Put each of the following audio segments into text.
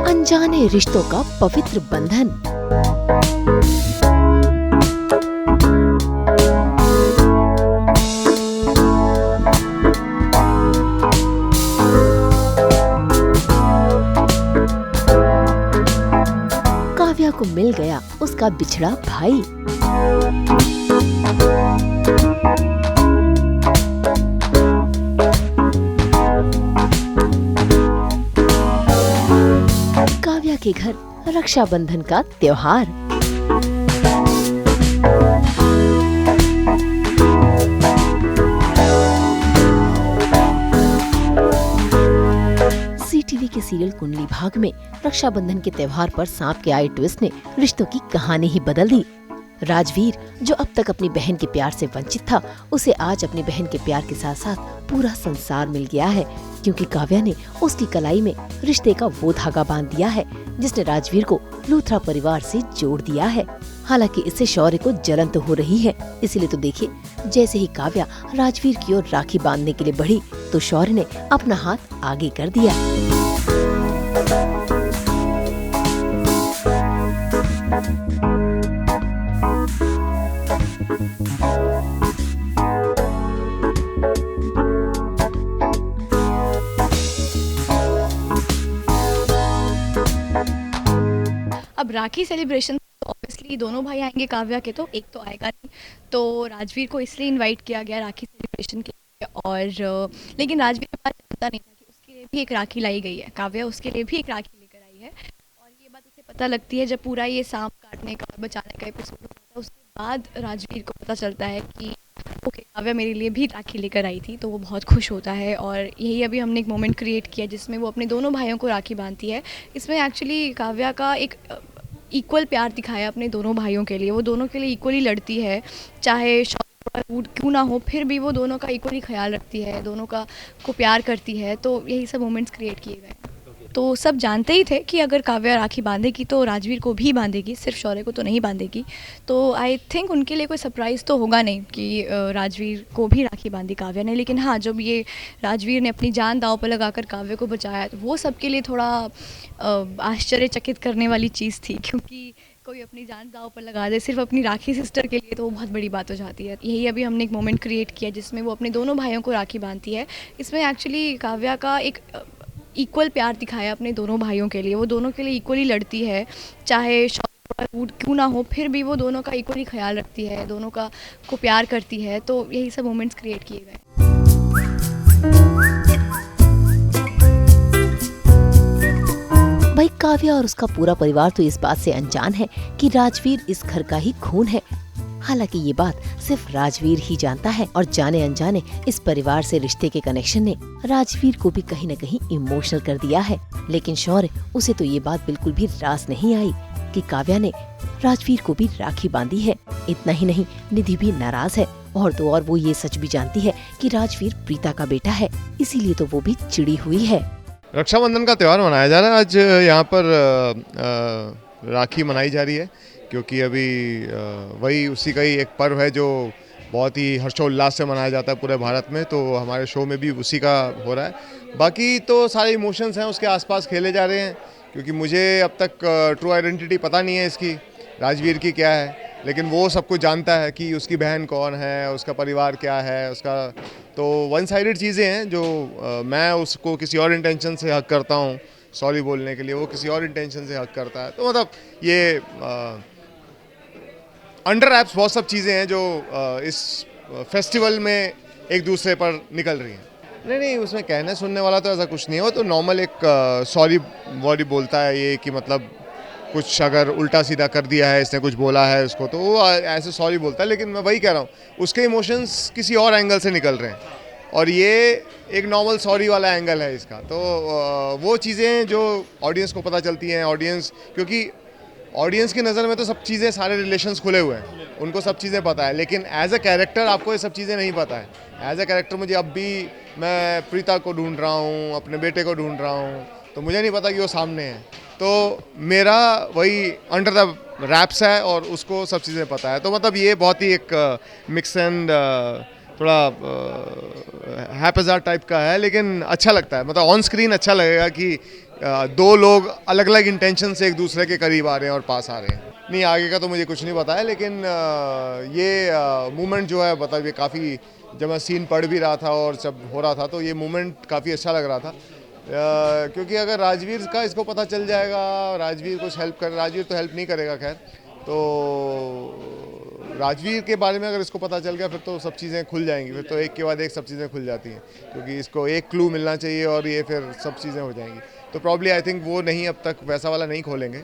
अनजाने रिश्तों का पवित्र बंधन। काव्या को मिल गया उसका बिछड़ा भाई। काव्या के घर रक्षाबंधन का त्योहार। CTV के सीरियल कुंडली भाग में रक्षाबंधन के त्योहार पर सांप के आए ट्विस्ट ने रिश्तों की कहानी ही बदल दी। राजवीर जो अब तक अपनी बहन के प्यार से वंचित था, उसे आज अपनी बहन के प्यार के साथ साथ पूरा संसार मिल गया है, क्योंकि काव्या ने उसकी कलाई में रिश्ते का वो धागा बांध दिया है जिसने राजवीर को लूथरा परिवार से जोड़ दिया है। हालांकि इससे शौर्य को जलन तो हो रही है, इसीलिए तो देखिए, जैसे ही काव्या राजवीर की ओर राखी बांधने के लिए बढ़ी तो शौर्य ने अपना हाथ आगे कर दिया। अब राखी सेलिब्रेशन तो ऑब्वियसली दोनों भाई आएंगे काव्या के, तो एक तो आएगा नहीं, तो राजवीर को इसलिए इनवाइट किया गया राखी सेलिब्रेशन के लिए। और लेकिन राजवीर के पास जानता नहीं था कि उसके लिए भी एक राखी लाई गई है, काव्या उसके लिए भी एक राखी लेकर आई है। और ये बात उसे पता लगती है जब पूरा ये सांप काटने का बचाने का एपिसोड होता है, उसके बाद राजवीर को पता चलता है कि ओके, काव्या मेरे लिए भी राखी लेकर आई थी। तो वो बहुत खुश होता है और यही अभी हमने एक मोमेंट क्रिएट किया जिसमें वो अपने दोनों भाइयों को राखी बांधती है। इसमें एक्चुअली काव्या का एक इक्वल प्यार दिखाया अपने दोनों भाइयों के लिए। वो दोनों के लिए इक्वली लड़ती है, चाहे रूड क्यों ना हो, फिर भी वो दोनों का इक्वली ख्याल रखती है, दोनों का को प्यार करती है। तो यही सब मोमेंट्स क्रिएट किए गए। तो सब जानते ही थे कि अगर काव्या राखी बांधेगी तो राजवीर को भी बांधेगी, सिर्फ शौर्य को तो नहीं बांधेगी। तो आई थिंक उनके लिए कोई सरप्राइज़ तो होगा नहीं कि राजवीर को भी राखी बांधी काव्या ने। लेकिन हाँ, जब ये राजवीर ने अपनी जान दांव पर लगाकर काव्या को बचाया, तो वो सबके लिए थोड़ा आश्चर्यचकित करने वाली चीज़ थी, क्योंकि कोई अपनी जान दांव पर लगा दे सिर्फ अपनी राखी सिस्टर के लिए, तो वो बहुत बड़ी बात हो जाती है। यही अभी हमने एक मोमेंट क्रिएट किया जिसमें वो अपने दोनों भाइयों को राखी बांधती है। इसमें एक्चुअली काव्या का एक इक्वल प्यार दिखाया अपने दोनों भाइयों के लिए। वो दोनों के लिए इक्वली लड़ती है, चाहे रूड क्यों ना हो, फिर भी वो दोनों का इक्वली ख्याल रखती है, दोनों का को प्यार करती है। तो यही सब मोमेंट्स क्रिएट किए गए। भाई काव्या और उसका पूरा परिवार तो इस बात से अनजान है कि राजवीर इस घर का ही खून है। हालांकि ये बात सिर्फ राजवीर ही जानता है और जाने अनजाने इस परिवार से रिश्ते के कनेक्शन ने राजवीर को भी कहीं न कहीं इमोशनल कर दिया है। लेकिन शौर्य, उसे तो ये बात बिल्कुल भी रास नहीं आई कि काव्या ने राजवीर को भी राखी बांधी है। इतना ही नहीं, निधि भी नाराज है और तो और वो ये सच भी जानती है कि राजवीर प्रीता का बेटा है, इसीलिए तो वो भी चिड़ी हुई है। रक्षाबंधन का त्यौहार मनाया जा रहा है। आज यहाँ पर राखी मनाई जा रही है, क्योंकि अभी वही उसी का ही एक पर्व है जो बहुत ही हर्षोल्लास से मनाया जाता है पूरे भारत में। तो हमारे शो में भी उसी का हो रहा है। बाकी तो सारे इमोशंस हैं उसके आसपास खेले जा रहे हैं, क्योंकि मुझे अब तक ट्रू आइडेंटिटी पता नहीं है इसकी, राजवीर की क्या है, लेकिन वो सब कुछ जानता है कि उसकी बहन कौन है, उसका परिवार क्या है उसका। तो वन साइडेड चीज़ें हैं जो मैं उसको किसी और इंटेंशन से हक करता हूँ सॉरी बोलने के लिए, वो किसी और इंटेंशन से हक करता है। तो मतलब ये अंडर रैप्स बहुत सब चीज़ें हैं जो इस फेस्टिवल में एक दूसरे पर निकल रही हैं। नहीं, उसमें कहने सुनने वाला तो ऐसा कुछ नहीं है। वो तो नॉर्मल एक सॉरी वर्ड बोलता है, ये कि मतलब कुछ अगर उल्टा सीधा कर दिया है, इसने कुछ बोला है उसको, तो वो ऐसे सॉरी बोलता है। लेकिन मैं वही कह रहा हूँ, उसके इमोशंस किसी और एंगल से निकल रहे हैं और ये एक नॉर्मल सॉरी वाला एंगल है इसका। तो वो चीज़ें जो ऑडियंस को पता चलती हैं, ऑडियंस, क्योंकि ऑडियंस की नज़र में तो सब चीज़ें, सारे रिलेशंस खुले हुए हैं, उनको सब चीज़ें पता है, लेकिन एज अ कैरेक्टर आपको ये सब चीज़ें नहीं पता है। एज अ कैरेक्टर मुझे अब भी, मैं प्रीता को ढूंढ रहा हूँ, अपने बेटे को ढूंढ रहा हूँ, तो मुझे नहीं पता कि वो सामने है। तो मेरा वही अंडर द रैप्स है और उसको सब चीज़ें पता है। तो मतलब ये बहुत ही एक मिक्स एंड थोड़ा हैपेजार टाइप का है, लेकिन अच्छा लगता है। मतलब ऑन स्क्रीन अच्छा लगेगा कि दो लोग अलग अलग इंटेंशन से एक दूसरे के करीब आ रहे हैं और पास आ रहे हैं। नहीं, आगे का तो मुझे कुछ नहीं पता है, लेकिन ये मूवमेंट जो है, मतलब ये काफ़ी, जब मैं सीन पढ़ भी रहा था और जब हो रहा था तो ये मूवमेंट काफ़ी अच्छा लग रहा था। क्योंकि अगर राजवीर का इसको पता चल जाएगा, राजवीर कुछ हेल्प कर, राजवीर तो हेल्प नहीं करेगा खैर, तो राजवीर के बारे में अगर इसको पता चल गया फिर तो सब चीज़ें खुल जाएंगी, फिर तो एक के बाद एक सब चीज़ें खुल जाती हैं, क्योंकि इसको एक क्लू मिलना चाहिए और ये फिर सब चीज़ें हो जाएंगी। तो प्रॉब्ली आई थिंक वो नहीं, अब तक वैसा वाला नहीं खोलेंगे।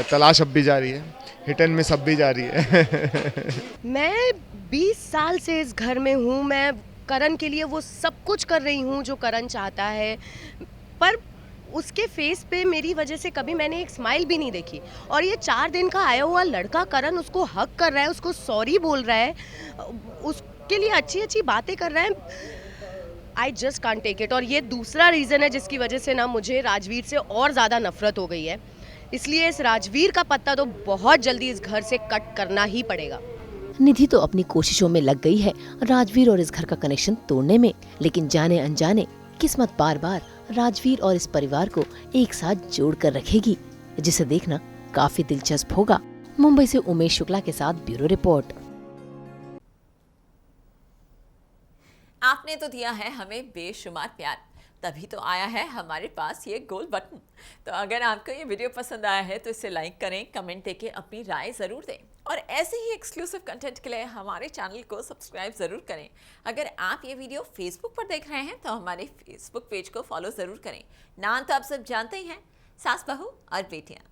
तलाश अब भी जारी है, हिट एंड मिस अब भी जारी है। मैं 20 साल से इस घर में हूँ। मैं करण के लिए वो सब कुछ कर रही हूँ जो करण चाहता है, पर उसके फेस पे मेरी वजह से कभी मैंने एक स्माइल भी नहीं देखी। और ये 4 दिन का आया हुआ लड़का करण उसको हक कर रहा है, उसको सॉरी बोल रहा है, उसके लिए अच्छी अच्छी बातें कर रहा है। I just can't take it. और ये दूसरा रीज़न है जिसकी वजह से ना मुझे राजवीर से और ज़्यादा नफरत हो गई है। इसलिए इस राजवीर का पत्ता तो बहुत जल्दी इस घर से कट करना ही पड़ेगा। निधि तो अपनी कोशिशों में लग गई है राजवीर और इस घर का कनेक्शन तोड़ने में, लेकिन जाने अनजाने किस्मत बार बार राजवीर और इस परिवार को एक साथ जोड़ कर रखेगी, जिसे देखना काफी दिलचस्प होगा। मुंबई से उमेश शुक्ला के साथ ब्यूरो रिपोर्ट। आपने तो दिया है हमें बेशुमार प्यार, तभी तो आया है हमारे पास ये गोल बटन। तो अगर आपको ये वीडियो पसंद आया है तो इसे लाइक करें, कमेंट देके अपनी राय ज़रूर दें और ऐसे ही एक्सक्लूसिव कंटेंट के लिए हमारे चैनल को सब्सक्राइब ज़रूर करें। अगर आप ये वीडियो फेसबुक पर देख रहे हैं तो हमारे फेसबुक पेज को फॉलो ज़रूर करें। नाम तो आप सब जानते ही हैं, सास बहू और बेटियाँ।